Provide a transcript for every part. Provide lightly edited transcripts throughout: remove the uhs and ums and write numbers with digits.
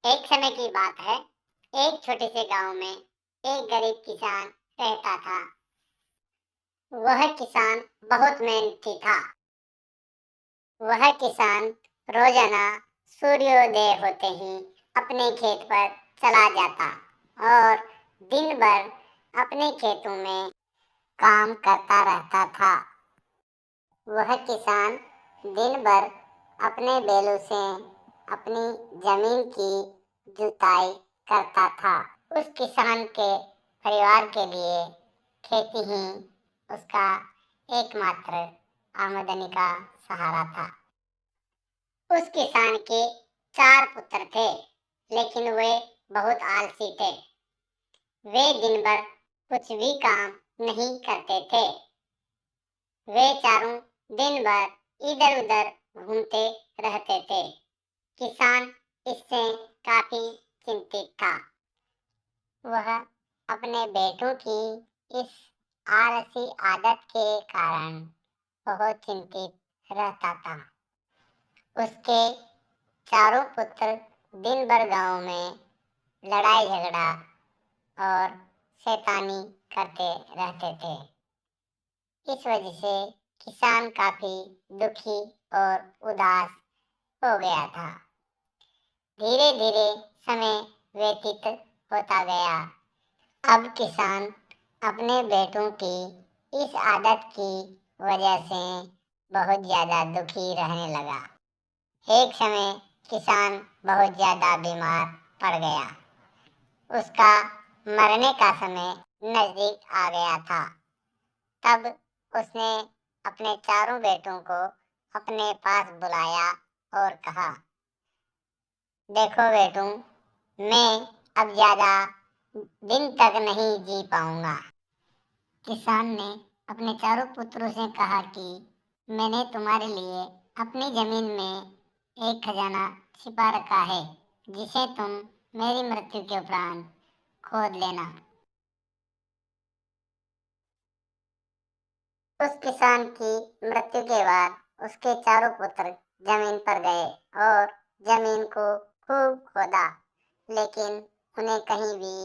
एक समय की बात है। एक छोटे से गांव में एक गरीब किसान रहता था। वह किसान बहुत मेहनती था। वह किसान रोजाना सूर्योदय होते ही अपने खेत पर चला जाता और दिन भर अपने खेतों में काम करता रहता था। वह किसान दिन भर अपने बैलों से अपनी जमीन की जुताई करता था। उस किसान के परिवार के लिए खेती ही उसका एकमात्र आमदनी का सहारा था। उस किसान के 4 पुत्र थे, लेकिन वे बहुत आलसी थे। वे दिन भर कुछ भी काम नहीं करते थे। वे चारों दिन भर इधर उधर घूमते रहते थे। किसान इससे काफी चिंतित था। वह अपने बेटों की इस आलसी आदत के कारण बहुत चिंतित रहता था। उसके चारों पुत्र दिन भर गांव में लड़ाई झगड़ा और शैतानी करते रहते थे। इस वजह से किसान काफी दुखी और उदास हो गया था। धीरे धीरे समय व्यतीत होता गया। अब किसान अपने बेटों की इस आदत की वजह से बहुत ज्यादा दुखी रहने लगा। एक समय किसान बहुत ज्यादा बीमार पड़ गया। उसका मरने का समय नजदीक आ गया था। तब उसने अपने चारों बेटों को अपने पास बुलाया और कहा, देखो बेटों, मैं अब ज्यादा दिन तक नहीं जी पाऊंगा। किसान ने अपने चारों पुत्रों से कहा कि मैंने तुम्हारे लिए अपनी जमीन में एक खजाना छिपा रखा है, जिसे तुम मेरी मृत्यु के उपरांत खोद लेना। उस किसान की मृत्यु के बाद उसके चारों पुत्र जमीन पर गए और जमीन को खूब खोदा, लेकिन उन्हें कहीं भी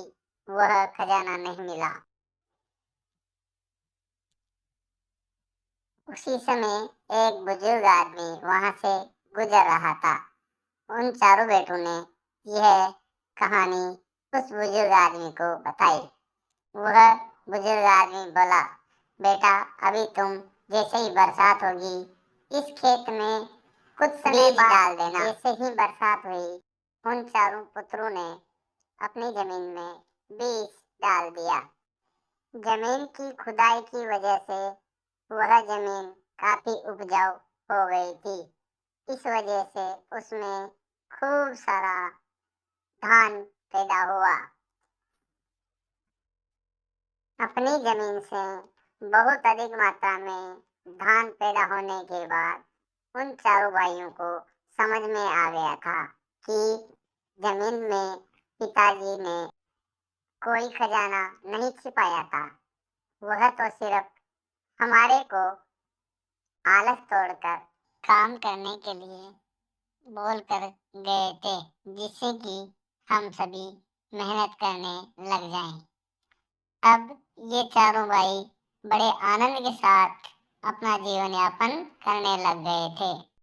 वह खजाना नहीं मिला। उसी समय एक बुजुर्ग आदमी वहां से गुजर रहा था। उन चारों बेटों ने यह कहानी उस बुजुर्ग आदमी को बताई। वह बुजुर्ग आदमी बोला, बेटा, अभी तुम जैसे ही बरसात होगी इस खेत में कुछ समय बाद डाल देना। जैसे ही बरसात हुई, उन चारों पुत्रों ने अपनी जमीन में बीज डाल दिया। जमीन की खुदाई की वजह से वह जमीन काफी उपजाऊ हो गई थी। इस वजह से उसमें खूब सारा धान पैदा हुआ। अपनी जमीन से बहुत अधिक मात्रा में धान पैदा होने के बाद उन चारों भाइयों को समझ में आ गया था कि जमीन में पिताजी ने कोई खजाना नहीं छिपाया था। वह तो सिर्फ हमारे को आलस तोड़कर काम करने के लिए बोल कर गए थे, जिससे कि हम सभी मेहनत करने लग जाएं। अब ये चारों भाई बड़े आनंद के साथ अपना जीवन यापन करने लग गए थे।